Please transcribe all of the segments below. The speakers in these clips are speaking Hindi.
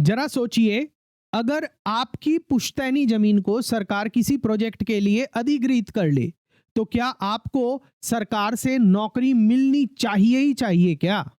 जरा सोचिए, अगर आपकी पुश्तैनी जमीन को सरकार किसी प्रोजेक्ट के लिए अधिग्रहित कर ले, तो क्या आपको सरकार से नौकरी मिलनी चाहिए ही चाहिए क्या?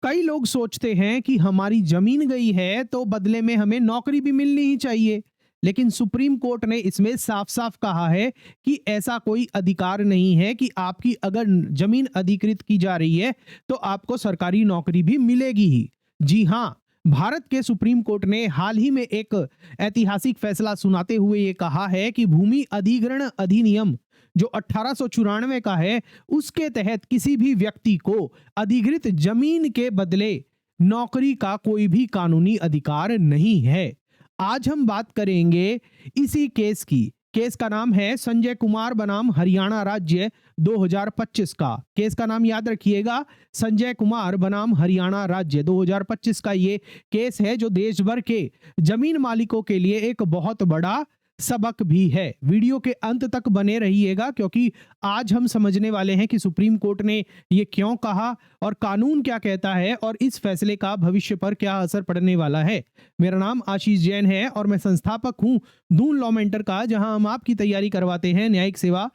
कई लोग सोचते हैं कि हमारी जमीन गई है तो बदले में हमें नौकरी भी मिलनी ही चाहिए। लेकिन सुप्रीम कोर्ट ने इसमें साफ-साफ कहा है कि ऐसा कोई अधिकार नहीं है कि आपकी अगर जमीन अधिकृत की जा रही है तो आपको सरकारी नौकरी भी मिलेगी ही। जी हां, भारत के सुप्रीम कोर्ट ने हाल ही में एक ऐतिहासिक फैसला सुनाते हुए ये कहा है कि भूमि अधिग्रहण अधिनियम जो 1894 का है, उसके तहत किसी भी व्यक्ति को अधिकृत जमीन के बदले नौकरी का कोई भी कानूनी अधिकार नहीं है। आज हम बात करेंगे इसी केस की। केस का नाम है संजय कुमार बनाम हरियाणा राज्य 2025 का। केस का नाम याद रखिएगा, संजय कुमार बनाम हरियाणा राज्य 2025 का ये केस है जो देश भर के जमीन मालिकों के लिए एक बहुत बड़ा सबक भी है। वीडियो के अंत तक बने रहिएगा क्योंकि आज हम समझने वाले हैं कि सुप्रीम कोर्ट ने ये क्यों कहा और कानून क्या कहता है और इस फैसले का भविष्य पर क्या असर पड़ने वाला है। मेरा नाम आशीष जैन है और मैं संस्थापक हूं दून लॉ मेंटर का, जहां हम आपकी तैयारी करवाते हैं न्यायिक सेवा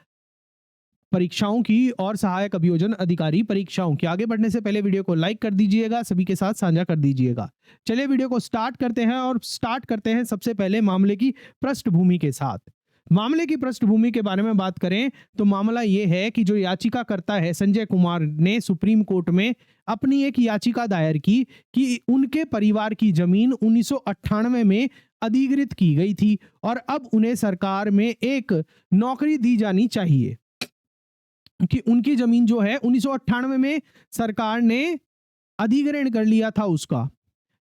परीक्षाओं की और सहायक अभियोजन अधिकारी परीक्षाओं की। आगे बढ़ने से पहले वीडियो को लाइक कर दीजिएगा, सभी के साथ साझा कर दीजिएगा। चलिए वीडियो को स्टार्ट करते हैं और स्टार्ट करते हैं सबसे पहले मामले की पृष्ठभूमि के साथ। मामले की पृष्ठभूमि के बारे में बात करें तो मामला यह है कि जो याचिका करता है संजय कुमार ने सुप्रीम कोर्ट में अपनी एक याचिका दायर की कि उनके परिवार की जमीन 1998 में अधिग्रहित की गई थी और अब उन्हें सरकार में एक नौकरी दी जानी चाहिए कि उनकी जमीन जो है 1998 में सरकार ने अधिग्रहण कर लिया था, उसका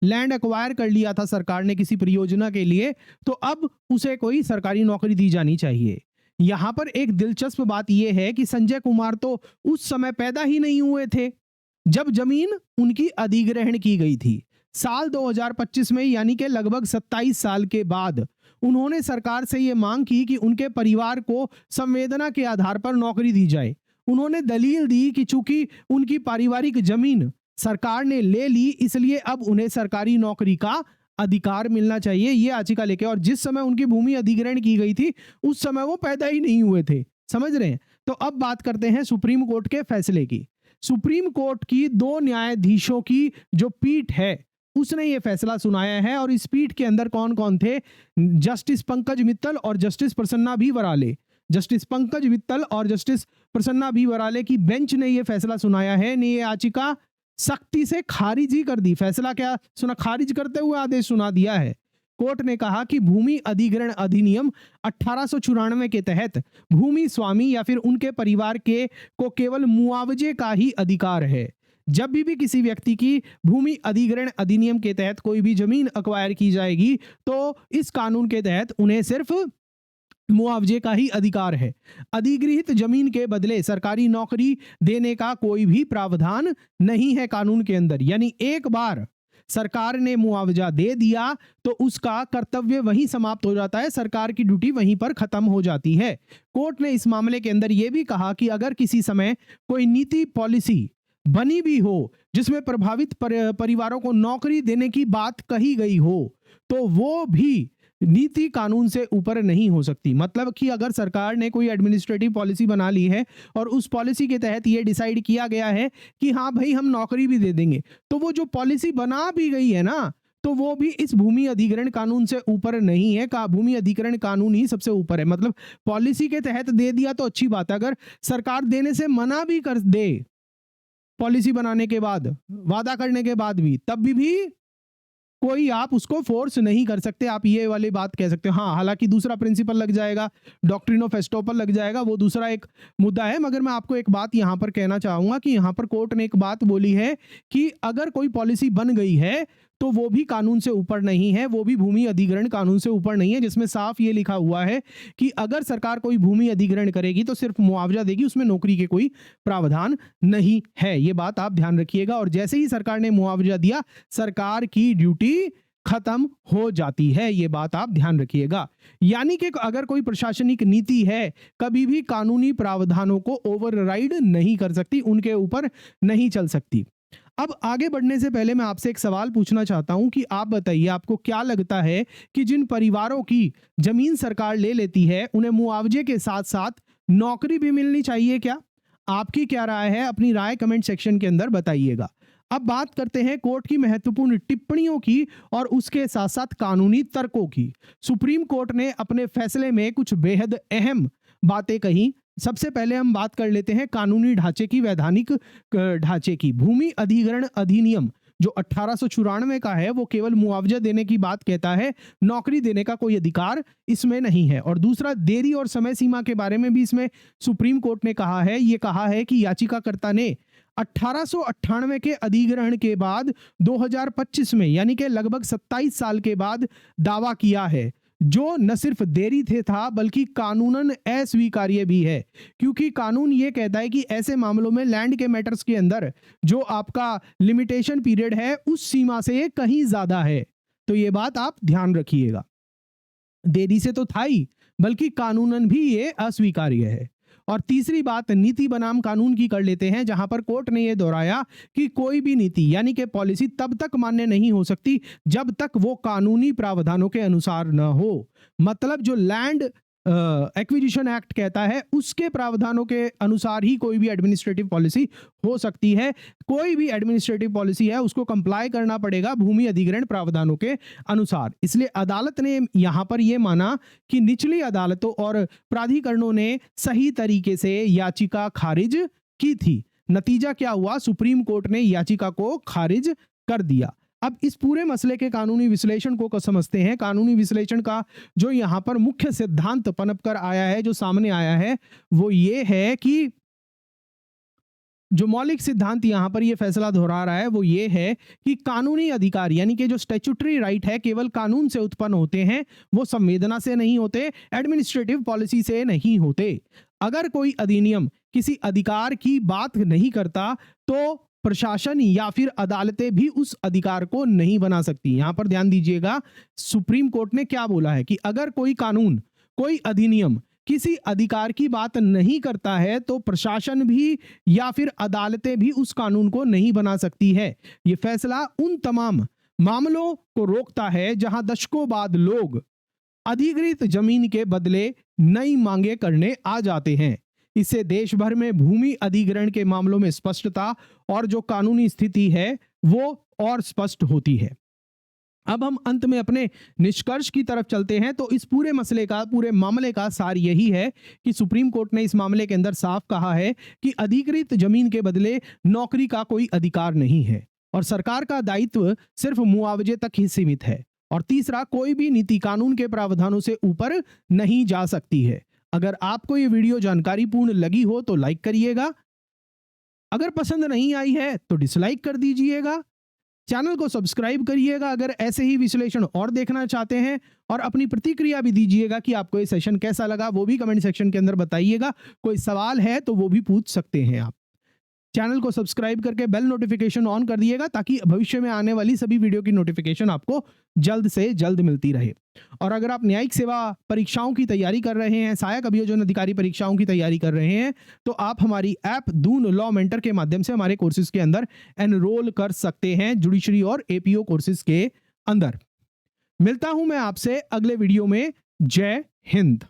लैंड एक्वायर कर लिया था सरकार ने किसी परियोजना के लिए, तो अब उसे कोई सरकारी नौकरी दी जानी चाहिए। यहां पर एक दिलचस्प बात यह है कि संजय कुमार तो उस समय पैदा ही नहीं हुए थे जब जमीन उनकी अधिग्रहण की गई थी। साल 2025 में यानी कि लगभग 27 साल के बाद उन्होंने सरकार से यह मांग की कि उनके परिवार को संवेदना के आधार पर नौकरी दी जाए। उन्होंने दलील दी कि चूंकि उनकी पारिवारिक जमीन सरकार ने ले ली, इसलिए अब उन्हें सरकारी नौकरी का अधिकार मिलना चाहिए, ये याचिका लेके। और जिस समय उनकी भूमि अधिग्रहण की गई थी उस समय वो पैदा ही नहीं हुए थे। समझ रहे हैं? तो अब बात करते हैं सुप्रीम कोर्ट के फैसले की। सुप्रीम कोर्ट की 2 न्यायाधीशों की जो पीठ है उसने ये फैसला सुनाया है और इस पीठ के अंदर कौन कौन थे? जस्टिस पंकज मित्तल और जस्टिस प्रसन्ना भी वराले। जस्टिस पंकज मित्तल और जस्टिस प्रसन्ना भी वराले की बेंच ने यह फैसला सुनाया है, ने ये याचिका सख्ती से खारिज ही कर दी। फैसला क्या सुना? खारिज करते हुए आदेश सुना दिया है। कोर्ट ने कहा कि भूमि अधिग्रहण अधिनियम 1894 के तहत भूमि स्वामी या फिर उनके परिवार के को केवल मुआवजे का ही अधिकार है। जब भी किसी व्यक्ति की भूमि अधिग्रहण अधिनियम के तहत कोई भी जमीन एक्वायर की जाएगी तो इस कानून के तहत उन्हें सिर्फ मुआवजे का ही अधिकार है। अधिग्रहित जमीन के बदले सरकारी नौकरी देने का कोई भी प्रावधान नहीं है कानून के अंदर। यानी एक बार सरकार ने मुआवजा दे दिया तो उसका कर्तव्य वहीं समाप्त हो जाता है, सरकार की ड्यूटी वहीं पर खत्म हो जाती है। कोर्ट ने इस मामले के अंदर यह भी कहा कि अगर किसी समय कोई नीति पॉलिसी बनी भी हो जिसमें प्रभावित परिवारों को नौकरी देने की बात कही गई हो तो वो भी नीति कानून से ऊपर नहीं हो सकती। मतलब कि अगर सरकार ने कोई एडमिनिस्ट्रेटिव पॉलिसी बना ली है और उस पॉलिसी के तहत ये डिसाइड किया गया है कि हाँ भाई हम नौकरी भी दे देंगे, तो वो जो पॉलिसी बना भी गई है ना, तो वो भी इस भूमि अधिग्रहण कानून से ऊपर नहीं है। का भूमि अधिग्रहण कानून ही सबसे ऊपर है। मतलब पॉलिसी के तहत दे दिया तो अच्छी बात है, अगर सरकार देने से मना भी कर दे पॉलिसी बनाने के बाद, वादा करने के बाद भी, तब भी कोई आप उसको फोर्स नहीं कर सकते। आप ये वाली बात कह सकते हो। हाँ, हालांकि दूसरा प्रिंसिपल लग जाएगा, डॉक्ट्रिन ऑफ एस्टॉपल लग जाएगा, वो दूसरा एक मुद्दा है। मगर मैं आपको एक बात यहां पर कहना चाहूंगा कि यहां पर कोर्ट ने एक बात बोली है कि अगर कोई पॉलिसी बन गई है तो वो भी कानून से ऊपर नहीं है, वो भी भूमि अधिग्रहण कानून से ऊपर नहीं है, जिसमें साफ ये लिखा हुआ है कि अगर सरकार कोई भूमि अधिग्रहण करेगी तो सिर्फ मुआवजा देगी, उसमें नौकरी के कोई प्रावधान नहीं है। ये बात आप ध्यान रखिएगा। और जैसे ही सरकार ने मुआवजा दिया, सरकार की ड्यूटी खत्म हो जाती है। ये बात आप ध्यान रखिएगा। यानी कि अगर कोई प्रशासनिक नीति है कभी भी कानूनी प्रावधानों को ओवरराइड नहीं कर सकती, उनके ऊपर नहीं चल सकती। अब आगे बढ़ने से पहले मैं आपसे एक सवाल पूछना चाहता हूं कि आप बताइए, आपको क्या लगता है कि जिन परिवारों की जमीन सरकार ले लेती है उन्हें मुआवजे के साथ साथ नौकरी भी मिलनी चाहिए क्या? आपकी क्या राय है? अपनी राय कमेंट सेक्शन के अंदर बताइएगा। अब बात करते हैं कोर्ट की महत्वपूर्ण टिप्पणियों की और उसके साथ साथ कानूनी तर्कों की। सुप्रीम कोर्ट ने अपने फैसले में कुछ बेहद अहम बातें कही। सबसे पहले हम बात कर लेते हैं कानूनी ढांचे की, वैधानिक ढांचे की। भूमि अधिग्रहण अधिनियम जो 1894 का है वो केवल मुआवजा देने की बात कहता है, नौकरी देने का कोई अधिकार इसमें नहीं है। और दूसरा, देरी और समय सीमा के बारे में भी इसमें सुप्रीम कोर्ट ने कहा है। ये कहा है कि याचिकाकर्ता ने 1898 के अधिग्रहण के बाद 2025 में, यानी कि लगभग 27 साल के बाद दावा किया है, जो न सिर्फ देरी थे था बल्कि कानूनन अस्वीकार्य भी है, क्योंकि कानून ये कहता है कि ऐसे मामलों में लैंड के मैटर्स के अंदर जो आपका लिमिटेशन पीरियड है उस सीमा से ये कहीं ज्यादा है। तो ये बात आप ध्यान रखिएगा। देरी से तो था ही, बल्कि कानूनन भी ये अस्वीकार्य है। और तीसरी बात नीति बनाम कानून की कर लेते हैं, जहां पर कोर्ट ने यह दोहराया कि कोई भी नीति यानी कि पॉलिसी तब तक मान्य नहीं हो सकती जब तक वो कानूनी प्रावधानों के अनुसार न हो। मतलब जो लैंड एक्विजिशन एक्ट कहता है उसके प्रावधानों के अनुसार ही कोई भी एडमिनिस्ट्रेटिव पॉलिसी हो सकती है। कोई भी एडमिनिस्ट्रेटिव पॉलिसी है उसको कंप्लाई करना पड़ेगा भूमि अधिग्रहण प्रावधानों के अनुसार। इसलिए अदालत ने यहां पर यह माना कि निचली अदालतों और प्राधिकरणों ने सही तरीके से याचिका खारिज की थी। नतीजा क्या हुआ? सुप्रीम कोर्ट ने याचिका को खारिज कर दिया। अब इस पूरे मसले के कानूनी विश्लेषण को समझते हैं। कानूनी विश्लेषण का जो यहां पर मुख्य सिद्धांत पनप कर आया है, जो सामने आया है, वो ये है कि जो मौलिक सिद्धांत यहां पर ये फैसला दोहरा रहा है वो ये है कि कानूनी अधिकार यानी कि जो स्टैट्यूटरी राइट है केवल कानून से उत्पन्न होते हैं, वो संवेदना से नहीं होते, एडमिनिस्ट्रेटिव पॉलिसी से नहीं होते। अगर कोई अधिनियम किसी अधिकार की बात नहीं करता तो प्रशासन या फिर अदालतें भी उस अधिकार को नहीं बना सकती। यहां पर ध्यान दीजिएगा, सुप्रीम कोर्ट ने क्या बोला है कि अगर कोई कानून, कोई अधिनियम किसी अधिकार की बात नहीं करता है तो प्रशासन भी या फिर अदालतें भी उस कानून को नहीं बना सकती है। यह फैसला उन तमाम मामलों को रोकता है जहां दशकों बाद लोग अधिग्रहित जमीन के बदले नई मांगे करने आ जाते हैं। इससे देश भर में भूमि अधिग्रहण के मामलों में स्पष्टता और जो कानूनी स्थिति है वो और स्पष्ट होती है। अब हम अंत में अपने निष्कर्ष की तरफ चलते हैं। तो इस पूरे मसले का, पूरे मामले का सार यही है कि सुप्रीम कोर्ट ने इस मामले के अंदर साफ कहा है कि अधिग्रहित जमीन के बदले नौकरी का कोई अधिकार नहीं है और सरकार का दायित्व सिर्फ मुआवजे तक ही सीमित है। और तीसरा, कोई भी नीति कानून के प्रावधानों से ऊपर नहीं जा सकती है। अगर आपको ये वीडियो जानकारीपूर्ण लगी हो तो लाइक करिएगा, अगर पसंद नहीं आई है तो डिसलाइक कर दीजिएगा। चैनल को सब्सक्राइब करिएगा अगर ऐसे ही विश्लेषण और देखना चाहते हैं, और अपनी प्रतिक्रिया भी दीजिएगा कि आपको ये सेशन कैसा लगा, वो भी कमेंट सेक्शन के अंदर बताइएगा। कोई सवाल है तो वो भी पूछ सकते हैं आप। चैनल को सब्सक्राइब करके बेल नोटिफिकेशन ऑन कर दिएगा ताकि भविष्य में आने वाली सभी वीडियो की नोटिफिकेशन आपको जल्द से जल्द मिलती रहे। और अगर आप न्यायिक सेवा परीक्षाओं की तैयारी कर रहे हैं, सहायक अभियोजन अधिकारी परीक्षाओं की तैयारी कर रहे हैं, तो आप हमारी ऐप दून लॉ मेंटर के माध्यम से हमारे कोर्सेज के अंदर एनरोल कर सकते हैं, जुडिशरी और एपीओ कोर्सेज के अंदर। मिलता हूं मैं आपसे अगले वीडियो में। जय हिंद।